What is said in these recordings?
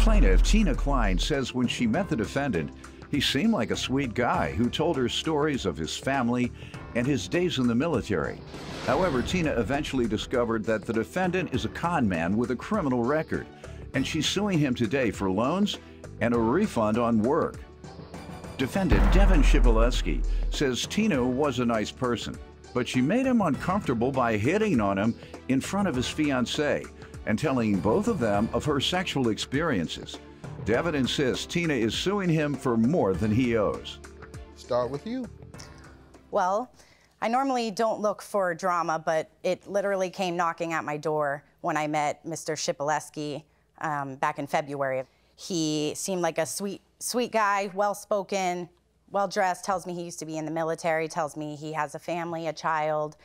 Plaintiff Tina Klein says when she met the defendant, he seemed like a sweet guy who told her stories of his family and his days in the military. However, Tina eventually discovered that the defendant is a con man with a criminal record, and she's suing him today for loans and a refund on work. Defendant Devin Shipileski says Tina was a nice person, but she made him uncomfortable by hitting on him in front of his fiancée and telling both of them of her sexual experiences. Devin insists Tina is suing him for more than he owes. Start with you. Well, I normally don't look for drama, but it literally came knocking at my door when I met Mr. Shipileski back in February. He seemed like a sweet guy, well-spoken, well-dressed, tells me he used to be in the military, tells me he has a family, a child,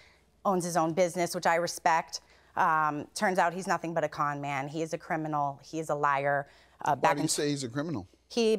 owns his own business, which I respect. Turns out he's nothing but a con man. He is a criminal. He is a liar. Why do you say he's a criminal?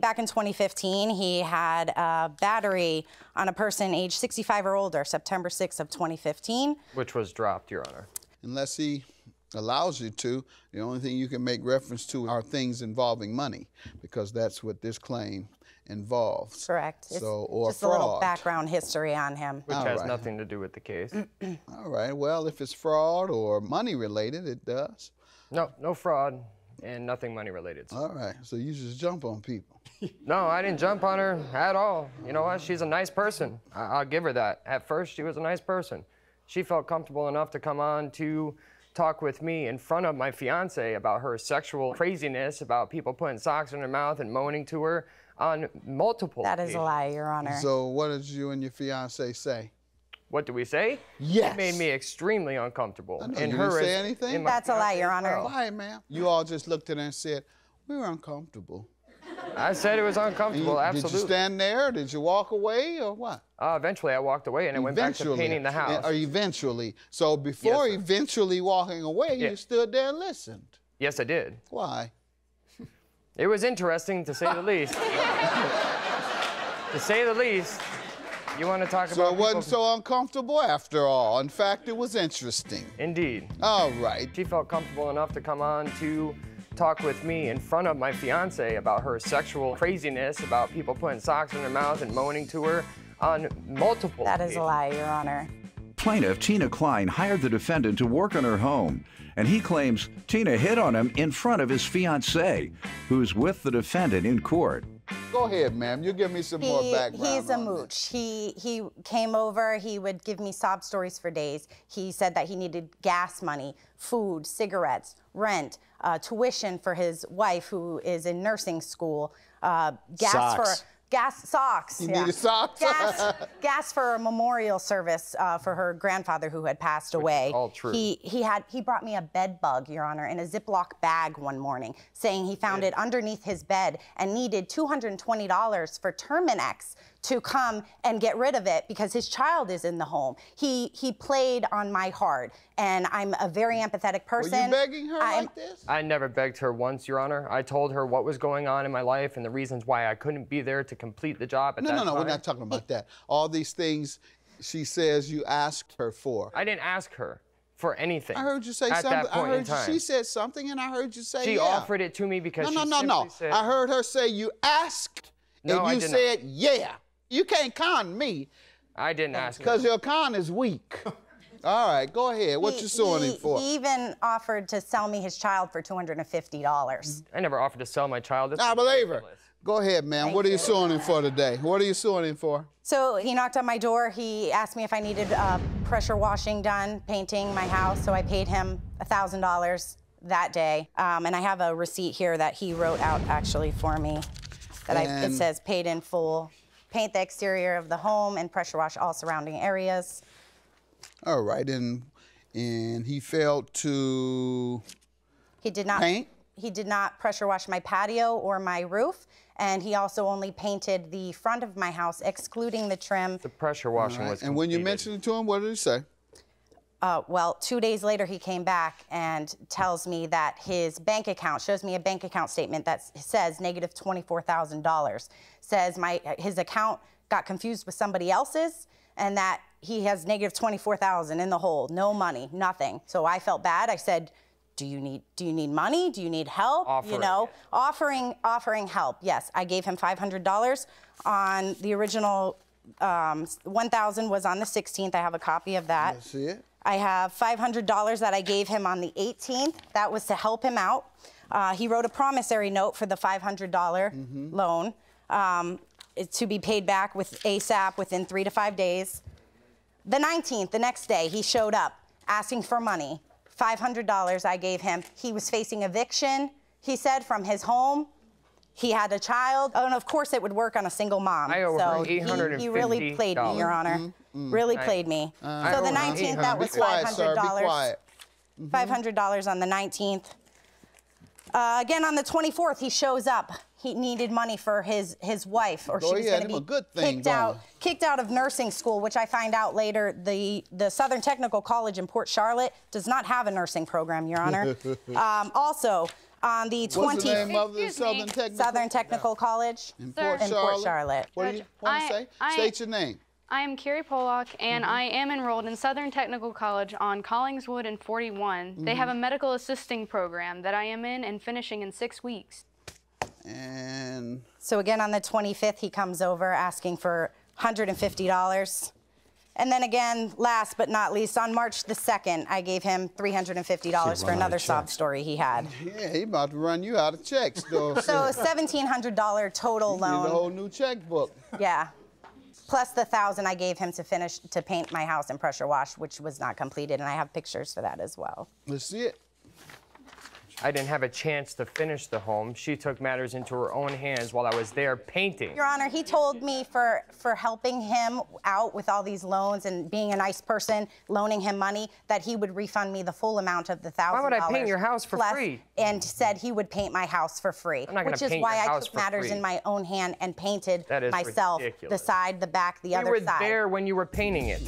Back in 2015, he had a battery on a person aged 65 or older, September 6th of 2015. Which was dropped, Your Honor. Unless he allows you to, the only thing you can make reference to are things involving money, because that's what this claim involves. Correct. So, or just fraud. a little background history on him. Which has nothing to do with the case. All right, well, if it's fraud or money related, it does. No, no fraud and nothing money related. All right, so you just jump on people. No, I didn't jump on her at all. You know what, she's a nice person. I'll give her that. At first, she was a nice person. She felt comfortable enough to come on to talk with me in front of my fiance about her sexual craziness, about people putting socks in her mouth and moaning to her on multiple occasions. That is a lie, Your Honor. So what did you and your fiance say? What do we say? Yes. It made me extremely uncomfortable. I know, you didn't say anything? That's a lie, Your Honor. Why, ma'am? You all just looked at her and said, we were uncomfortable. I said it was uncomfortable, absolutely. Did you stand there? Did you walk away, or what? Eventually, I walked away, and I went back to painting the house. Or eventually. So before eventually walking away, you stood there and listened. Yes, I did. Why? It was interesting, to say the least. To say the least. You want to talk about... So it wasn't so uncomfortable after all. In fact, it was interesting. Indeed. All right. She felt comfortable enough to come on to talk with me in front of my fiance about her sexual craziness, about people putting socks in her mouth and moaning to her on multiple That is a lie, Your Honor. Plaintiff Tina Klein hired the defendant to work on her home, and he claims Tina hit on him in front of his fiancée, who's with the defendant in court. Go ahead, ma'am. You give me some more background. He's a mooch. He came over. He would give me sob stories for days. He said that he needed gas money, food, cigarettes, rent, tuition for his wife who is in nursing school, socks. You needed socks? Gas for a memorial service for her grandfather who had passed away. All true. He brought me a bed bug, Your Honor, in a Ziploc bag one morning, saying he found it underneath his bed and needed $220 for Terminex to come and get rid of it because his child is in the home. He played on my heart, and I'm a very empathetic person. Were you begging her like this? I never begged her once, Your Honor. I told her what was going on in my life and the reasons why I couldn't be there to complete the job at that time. No, we're not talking about that. All these things she says you asked her for. I didn't ask her for anything. I heard you say something. That point in time. She said something, and I heard you say She offered it to me because No. said... I heard her say you asked, and you said, yeah. You can't con me. I didn't ask her. Because your con is weak. All right, go ahead. What you suing him for? He even offered to sell me his child for $250. I never offered to sell my child. I believe her. Go ahead, ma'am. What are you suing him for today? What are you suing him for? So he knocked on my door. He asked me if I needed pressure washing done, painting my house. So I paid him $1,000 that day. And I have a receipt here that he wrote out actually for me. It says paid in full. Paint the exterior of the home and pressure wash all surrounding areas. All right, and he failed to paint? He did not pressure wash my patio or my roof, and he also only painted the front of my house, excluding the trim. The pressure washing was completed. And when you mentioned it to him, what did he say? Well, 2 days later, he came back and tells me that his bank account, shows me a bank account statement that says negative $24,000. Says his account got confused with somebody else's, and that he has negative $24,000 in the hole, no money, nothing. So I felt bad. I said, do you need money? Do you need help? Offering. You know, offering help. Yes, I gave him $500 on the original 1,000 was on the 16th. I have a copy of that. Let's see it. I have $500 that I gave him on the 18th. That was to help him out. He wrote a promissory note for the $500 loan to be paid back with ASAP within 3 to 5 days. The 19th, the next day, he showed up asking for money. $500 I gave him. He was facing eviction, he said, from his home. He had a child. Oh, and of course it would work on a single mom. I owe her he really played me, Your Honor. Really played me. So the 19th, that was $500. $500 on the 19th. Again, on the 24th, he shows up. He needed money for his wife, or she was going to be kicked out of nursing school, which I find out later the Southern Technical College in Port Charlotte does not have a nursing program, Your Honor. Also, on the 20th... What's the name of the Southern Technical College in Port Charlotte. What do you want to say? State your name. I am Carrie Pollock, and I am enrolled in Southern Technical College on Collingswood and 41. They have a medical assisting program that I am in and finishing in 6 weeks. And so again, on the 25th, he comes over asking for $150. And then again, last but not least, on March the 2nd, I gave him $350 for another sob story he had. Yeah, he about to run you out of checks, though. So $1,700 total loan. You need a whole new checkbook. Yeah. Plus the $1,000 I gave him to paint my house and pressure wash, which was not completed, and I have pictures for that as well. Let's see it. I didn't have a chance to finish the home. She took matters into her own hands while I was there painting. Your Honor, he told me for helping him out with all these loans and being a nice person, loaning him money, that he would refund me the full amount of the $1,000. Why would I paint your house for free? And said he would paint my house for free, which is why I took matters in my own hand and painted myself, the side, the back, the other side. We were there when you were painting it.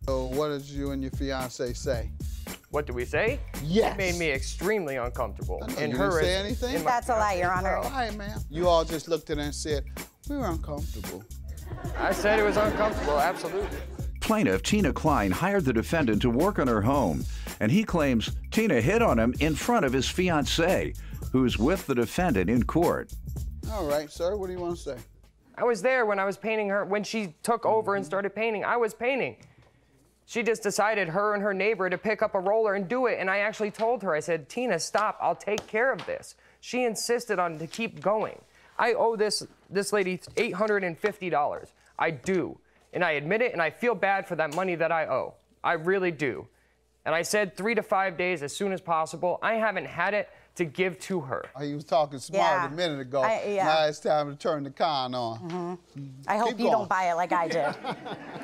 So what did you and your fiancé say? What do we say? Yes. It made me extremely uncomfortable. And you didn't say anything? That's a lie, Your Honor. All right, man. You all just looked at her and said, we were uncomfortable. I said it was uncomfortable, absolutely. Plaintiff Tina Klein hired the defendant to work on her home, and he claims Tina hit on him in front of his fiancée, who's with the defendant in court. All right, sir, what do you want to say? I was there when I was painting her. When she took over and started painting, I was painting. She just decided, her and her neighbor, to pick up a roller and do it. And I actually told her, I said, Tina, stop, I'll take care of this. She insisted on to keep going. I owe this lady $850. I do. And I admit it, and I feel bad for that money that I owe. I really do. And I said 3 to 5 days as soon as possible. I haven't had it to give to her. He was talking smart a minute ago. Now it's time to turn the con on. I hope you don't buy it like I did.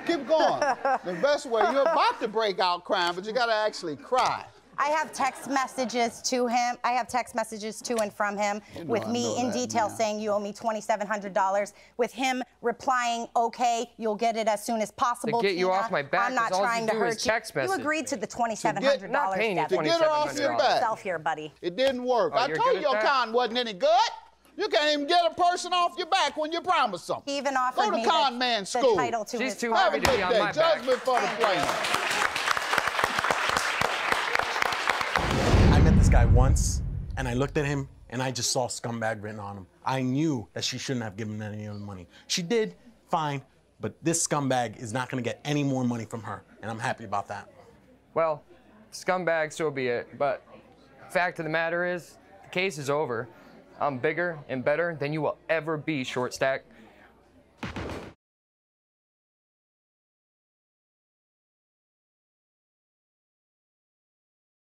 Keep going. The best way, you're about to break out crying, but you got to actually cry. I have text messages to him. I have text messages to and from him with me in detail saying you owe me $2,700, with him replying, okay, you'll get it as soon as possible. To get you off my back, I'm not trying to hurt you. You agreed to the $2,700. Not paying you $2,700. To get her off your back. Yourself here, buddy. It didn't work. I told you your con wasn't any good. You can't even get a person off your back when you promise something. He even offered me the title to She's his too car. happy to be on my back. Judgment for the plaintiff. I met this guy once, and I looked at him, and I just saw scumbag written on him. I knew that she shouldn't have given any of the money. She did, fine, but this scumbag is not gonna get any more money from her, and I'm happy about that. Well, scumbag, so be it. But fact of the matter is, the case is over. I'm bigger and better than you will ever be, Short Stack.